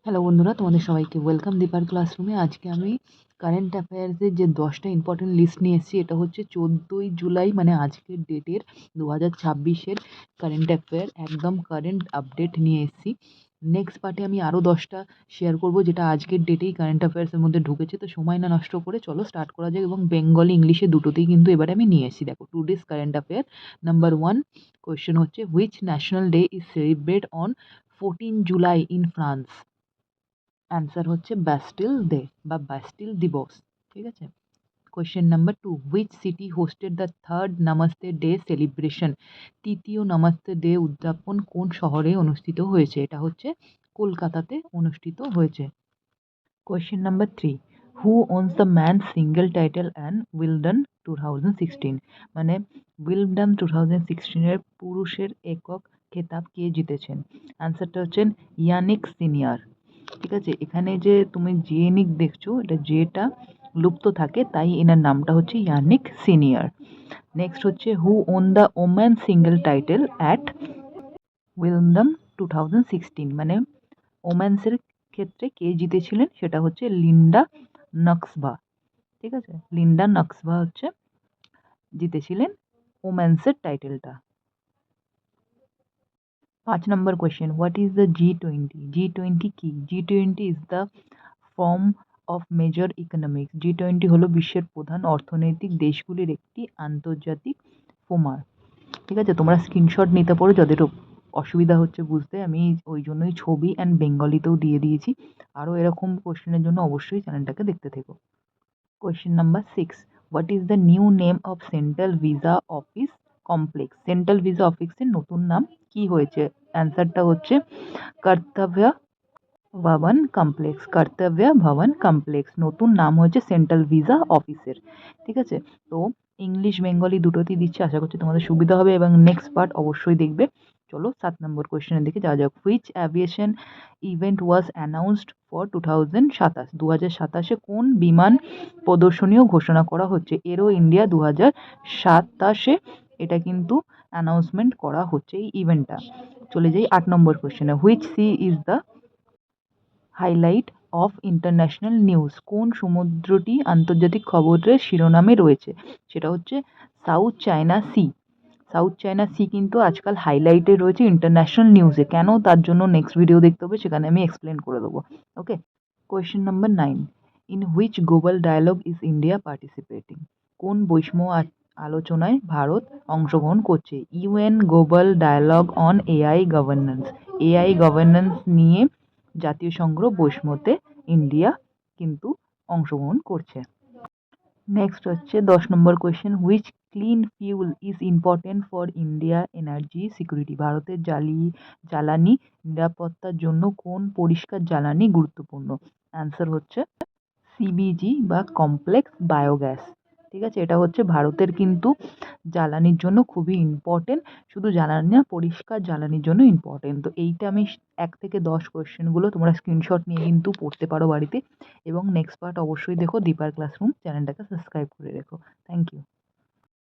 Hello বন্ধুরা, তোমাদের সবাইকে ওয়েলকাম দীপার ক্লাসরুমে। আজকে আমি কারেন্ট অ্যাফেয়ার্সের যে 10টা ইম্পর্টেন্ট লিস্ট নিয়ে এসেছি। এটা হচ্ছে 14ই জুলাই, মানে আজকের ডেটের 2026-এর কারেন্ট অ্যাফেয়ার, একদম কারেন্ট আপডেট নিয়ে এসেছি। নেক্সট পার্টে আমি আরও 10টা শেয়ার করব, যেটা আজকের ডেটেই কারেন্ট অ্যাফেয়ার্সের মধ্যে ঢুকেছে। তো সময় না নষ্ট করে চলো স্টার্ট করা যাক। এবং বেঙ্গলি, ইংলিশে দুটোতেই কিন্তু এবারে আমি নিয়ে এসেছি। দেখো, today's current affair number 1 question হচ্ছে, which national day is celebrate on 14 July in France? Answer হচ্ছে ব্যাস্টিল ডে বা ব্যাস্টিল দিবস। ঠিক আছে। Question number 2, which city hosted the third Namaste day celebration? তৃতীয় নমস্তে ডে উদযাপন কোন শহরে অনুষ্ঠিত হয়েছে? এটা হচ্ছে কলকাতাতে অনুষ্ঠিত হয়েছে। Question number 3, who owns the man single title and Wimbledon 2016? মানে উইলডন 2016-এর পুরুষের একক খেতাব কে জিতেছেন? অ্যান্সারটা হচ্ছেন ইয়ানিক সিনিয়র। ঠিক আছে। এখানে যে তুমি জেনিক দেখছো, এটা যেটা লুপ্ত থাকে, তাই এনার নামটা হচ্ছে ইয়ানিক সিনিয়র। নেক্সট হচ্ছে, who won the woman single title at Wimbledon 2016? মানে ওম্যান্সের ক্ষেত্রে কে জিতেছিলেন, সেটা হচ্ছে লিন্ডা নক্সভা। ঠিক আছে। লিন্ডা নক্সভা হচ্ছে জিতেছিলেন ওম্যান্সের টাইটেলটা। 5 নম্বর question, what is the G20? G20 কি? G20 is the form of major economics. G20 হলো বিশ্বের প্রধান অর্থনৈতিক দেশগুলির একটি আন্তর্জাতিক ফোরাম। ঠিক আছে। তোমরা স্ক্রিনশট নিতে পারো, যাদের অসুবিধা হচ্ছে বুঝতে। আমি ওই জন্যই ছবি অ্যান্ড বেঙ্গলিতেও দিয়ে দিয়েছি। আরও এরকম কোশ্চেনের জন্য অবশ্যই চ্যানেলটাকে দেখতে থেকো। Question number 6, what is the new name of central visa office complex? Central visa অফিসের নতুন নাম কি হয়েছে? অ্যান্সারটা হচ্ছে কর্তব্য ভবন কমপ্লেক্স। কর্তব্য ভবন কমপ্লেক্স নতুন নাম হয়েছে সেন্ট্রাল ভিসা অফিসের। ঠিক আছে। তো ইংলিশ বেঙ্গলি দুটোতেই দিচ্ছে, আশা করছি তোমাদের সুবিধা হবে এবং নেক্সট পার্ট অবশ্যই দেখবে। চলো 7 নম্বর কোয়েশ্চেনের দিকে যাওয়া যাক। Which aviation event was announced for 2027? 2027-এ কোন বিমান প্রদর্শনীও ঘোষণা করা হচ্ছে? এরো ইন্ডিয়া 2027-এ এটা কিন্তু অ্যানাউন্সমেন্ট করা হচ্ছে এই ইভেন্টটা। চলে যাই 8 নম্বর কোয়েশ্চেনে। Which sea is the highlight of international news? কোন সমুদ্রটি আন্তর্জাতিক খবরের শিরোনামে রয়েছে? সেটা হচ্ছে South China Sea. South China Sea কিন্তু আজকাল হাইলাইটে রয়েছে ইন্টারন্যাশনাল নিউজে। কেন, তার জন্য নেক্সট ভিডিও দেখতে হবে, সেখানে আমি এক্সপ্লেন করে দেবো। Okay. Question number 9, in which global dialog is India participating? কোন বৈষম্য আলোচনায় ভারত অংশগ্রহণ করছে? UN global dialog on AI governance. AI governance নিয়ে জাতীয় সংঘ বৈষম্যতে ইন্ডিয়া কিন্তু অংশগ্রহণ করছে। নেক্সট হচ্ছে 10 নম্বর question, which clean fuel is important for India energy security? ভারতের জ্বালানি নিরাপত্তার জন্য কোন পরিষ্কার জ্বালানি গুরুত্বপূর্ণ? অ্যান্সার হচ্ছে সিবিজি বা কমপ্লেক্স বায়োগ্যাস। ঠিক আছে। এটা হচ্ছে ভারতের কিন্তু জ্বালানির জন্য খুবই ইম্পর্টেন্ট। শুধু জ্বালানি না, পরিষ্কার জ্বালানির জন্য ইম্পর্টেন্ট। তো এইটা আমি 1 থেকে 10 কোয়েশ্চেনগুলো তোমরা স্ক্রিনশট নিয়ে কিন্তু পড়তে পারো বাড়িতে। এবং নেক্সট পার্ট অবশ্যই দেখো। দীপার ক্লাসরুম চ্যানেলটাকে সাবস্ক্রাইব করে রেখো। Thank you.